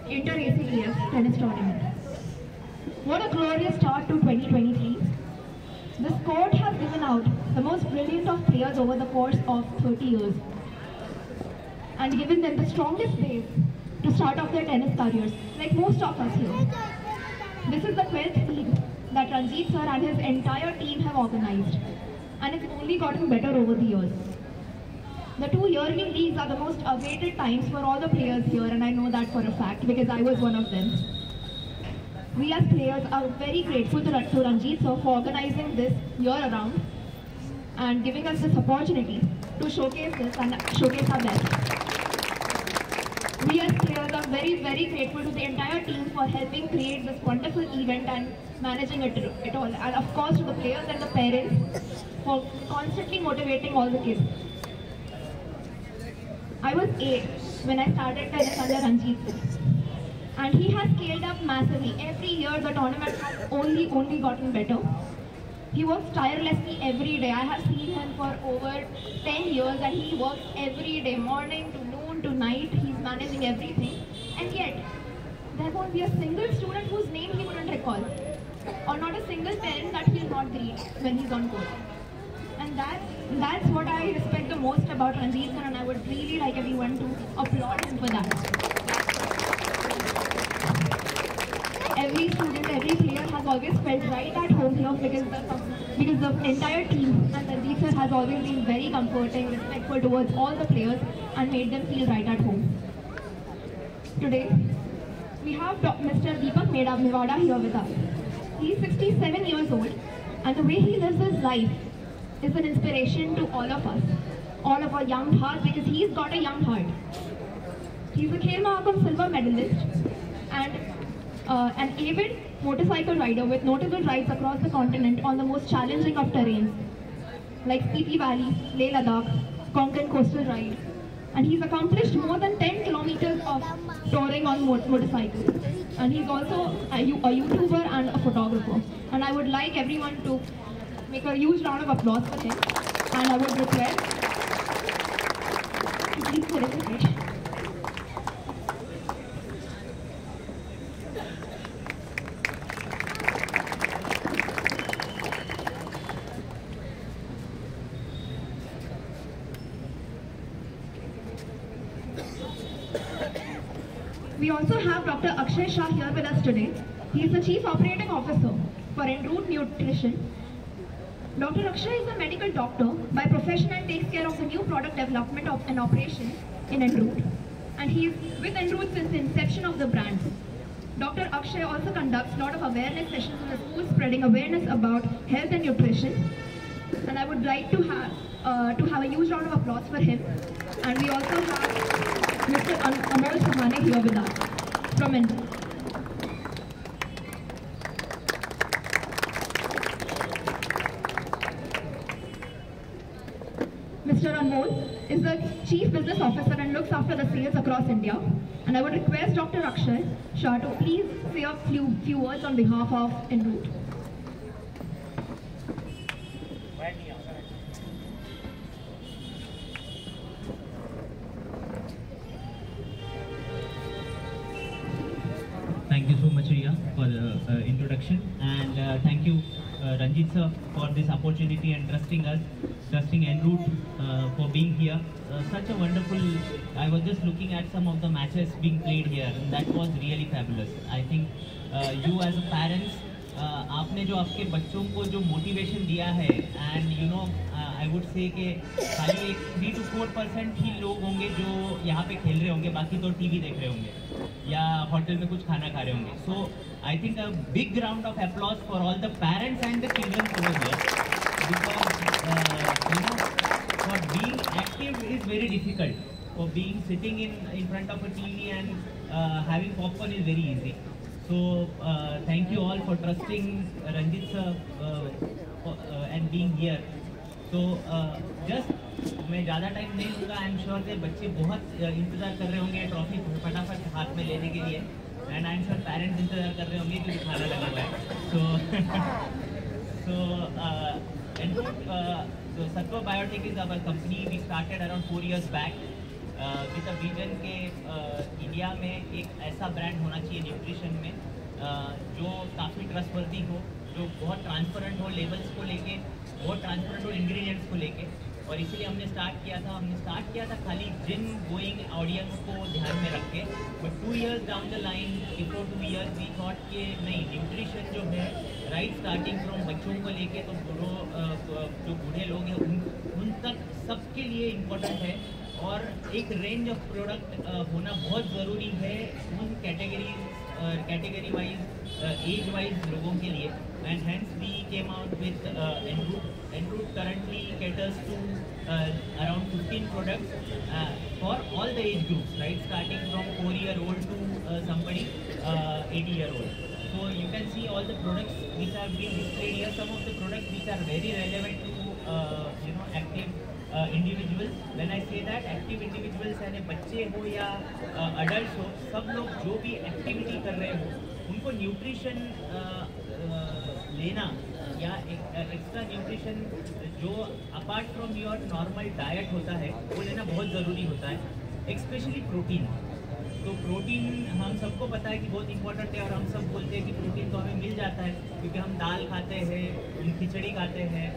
Inter-ACTF Tennis Tournament. What a glorious start to 2023. This court has given out the most brilliant of players over the course of 30 years and given them the strongest base to start off their tennis careers, like most of us here. This is the 12th league that Ranjit sir and his entire team have organized, and it's only gotten better over the years. The two yearly leagues are the most awaited times for all the players here, and I know that for a fact because I was one of them. We as players are very grateful to Ranjit sir for organizing this year around and giving us this opportunity to showcase this and showcase our best. We as players are very, very grateful to the entire team for helping create this wonderful event and managing it all. And of course to the players and the parents for constantly motivating all the kids. I was 8 when I started tennis under Ranjit sir. And he has scaled up massively. Every year the tournament has only gotten better. He works tirelessly every day. I have seen him for over 10 years and he works every day, morning to noon to night. He's managing everything. And yet, there won't be a single student whose name he wouldn't recall. Or not a single parent that he'll not greet when he's on court. And that's what I respect the most about Ranjit sir, and I would really like everyone to applaud him for that. Every student, every player has always felt right at home here because the entire team and Ranjit sir has always been very comforting, respectful towards all the players and made them feel right at home. Today, we have Mr. Deepak Mewada here with us. He is 67 years old and the way he lives his life is an inspiration to all of us, all of our young hearts, because he's got a young heart. He's a Khel Mahakambh silver medalist and an avid motorcycle rider with notable rides across the continent on the most challenging of terrains like Spiti Valley, Leh Ladakh, Konkan Coastal Ride. And he's accomplished more than 10 kilometers of touring on motorcycles. And he's also a YouTuber and a photographer. And I would like everyone to make a huge round of applause for him. And I would request to please celebrate. We also have Dr. Akshay Shah here with us today. He is the Chief Operating Officer for Enroute Nutrition. Dr. Akshay is a medical doctor by profession and takes care of the new product development and operations in Enroute. And he is with Enroute since the inception of the brand. Dr. Akshay also conducts a lot of awareness sessions in the schools, spreading awareness about health and nutrition. And I would like to have a huge round of applause for him. And we also have Mr. Amol Sahane here with us from Enroute. Mr. Anmol is the Chief Business Officer and looks after the sales across India. And I would request Dr. Akshay Shah to please say a few words on behalf of Enroute. Thank you so much, Riya, for the introduction, and thank you, Ranjit sir, for this opportunity and trusting Enroute for being here. Such a wonderful. I was just looking at some of the matches being played here, and that was really fabulous. I think you as a parents, आपने जो आपके बच्चों को जो motivation दिया है, and you know, I would say कि खाली 3 to 4% ही लोग होंगे जो यहाँ पे खेल रहे होंगे, बाकी तो टीवी देख रहे होंगे या होटल में कुछ खाना खा रहे होंगे. So I think a big round of applause for all the parents and the children over here, because you know, for being active is very difficult. For being sitting in front of a TV and having popcorn is very easy. So thank you all for trusting Ranjit sir and being here. So just मैं ज़्यादा time नहीं लूँगा. I am sure के बच्चे बहुत इंतज़ार कर रहे होंगे ट्रॉफी फटाफट हाथ में लेने के लिए, and I am sure parents इंतज़ार कर रहे होंगे क्योंकि खाना लगा हुआ है. So Sattva Biotech is our company. We started around 4 years back. With a vision के इंडिया में एक ऐसा ब्रांड होना चाहिए न्यूट्रिशन में जो काफ़ी ट्रस्टवर्दी हो, जो बहुत ट्रांसपेरेंट हो लेवल्स को लेके, बहुत ट्रांसपेरेंट हो इंग्रेडिएंट्स को लेके। और इसीलिए हमने स्टार्ट किया था खाली जिम गोइंग ऑडियंस को ध्यान में रख के। But 2 years down the line, before 2 years we thought कि नहीं, न्यूट्रिशन जो है राइट स्टार्टिंग फ्रॉम बच्चों को लेके तो जो बूढ़े लोग हैं उन तक सबके लिए इम्पोर्टेंट है। और एक रेंज ऑफ प्रोडक्ट होना बहुत ज़रूरी है उन कैटेगरी वाइज, एज वाइज लोगों के लिए। And hence we came out with Enroute currently caters to around 15 products for all the age groups, right, starting from 4-year-old to somebody 80-year-old. So you can see all the products which have been displayed here. Some of the products which are very relevant to active individuals. When I say that active individuals यानी बच्चे हो या adults हो, सब लोग जो भी activity कर रहे हो उनको न्यूट्रिशन लेना या एक्स्ट्रा न्यूट्रिशन जो apart from your normal diet होता है वो लेना बहुत ज़रूरी होता है, एक्सपेशली प्रोटीन। तो प्रोटीन हम सबको पता है कि बहुत इंपॉर्टेंट है और हम सब बोलते हैं कि प्रोटीन तो हमें मिल जाता है क्योंकि हम दाल खाते हैं, खिचड़ी खाते हैं,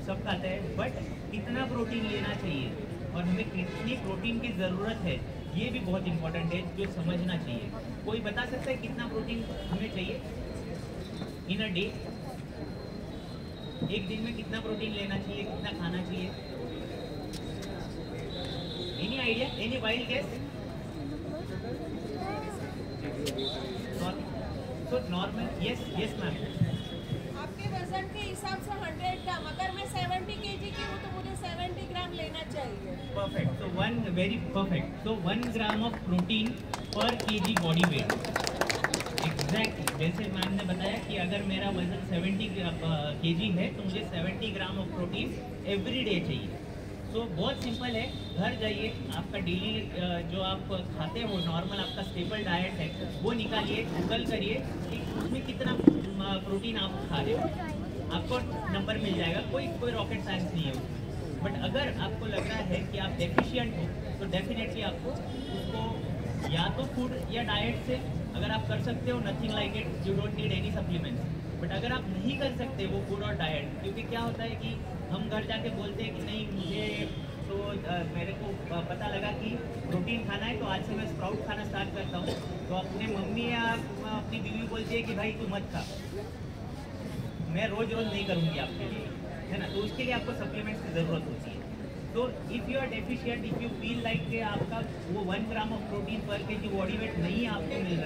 सब खाते हैं। बट कितना प्रोटीन लेना चाहिए और हमें कितनी प्रोटीन की ज़रूरत है ये भी बहुत इंपॉर्टेंट है, जो समझना चाहिए। कोई बता सकता है कितना प्रोटीन हमें चाहिए इन अ डे? एक दिन में कितना प्रोटीन लेना चाहिए, कितना खाना चाहिए? Any idea, any wild guess? तो नॉर्मल, यस मैम। आपके वजन के हिसाब से 100 ग्राम, अगर मैं 70 kg की हूँ तो मुझे 70 ग्राम लेना चाहिए। Perfect. So 1 gram of protein per KG body wait. Exactly जैसे मैम ने बताया कि अगर मेरा वजन 70 kg है तो मुझे 70 ग्राम ऑफ प्रोटीन एवरी डे चाहिए। तो बहुत सिंपल है, घर जाइए, आपका डेली जो आप खाते हो नॉर्मल आपका स्टेबल डाइट है वो निकालिए, गूगल करिए कि उसमें कितना प्रोटीन आप खा रहे हो, आपको नंबर मिल जाएगा। कोई रॉकेट साइंस नहीं है उसमें। बट अगर आपको लग रहा है कि आप डेफिशिएंट हो तो डेफिनेटली आपको उसको या तो फूड या डाइट से अगर आप कर सकते हो, nothing like it, you don't need any supplements. But अगर आप नहीं कर सकते वो फूड और डाइट, क्योंकि क्या होता है कि हम घर जाके बोलते हैं कि नहीं मुझे तो मेरे को पता लगा कि प्रोटीन खाना है तो आज से मैं स्प्राउट खाना स्टार्ट करता हूँ, तो अपने मम्मी या अपनी बीवी बोलती है कि भाई तू मत खा, मैं रोज़ नहीं करूँगी आपके लिए, है ना। तो उसके लिए आपको सप्लीमेंट्स की ज़रूरत होती है। तो if you are deficient, if you feel like कि आपका वो 1 gram of protein per KG body weight नहीं आपको मिल रहा है,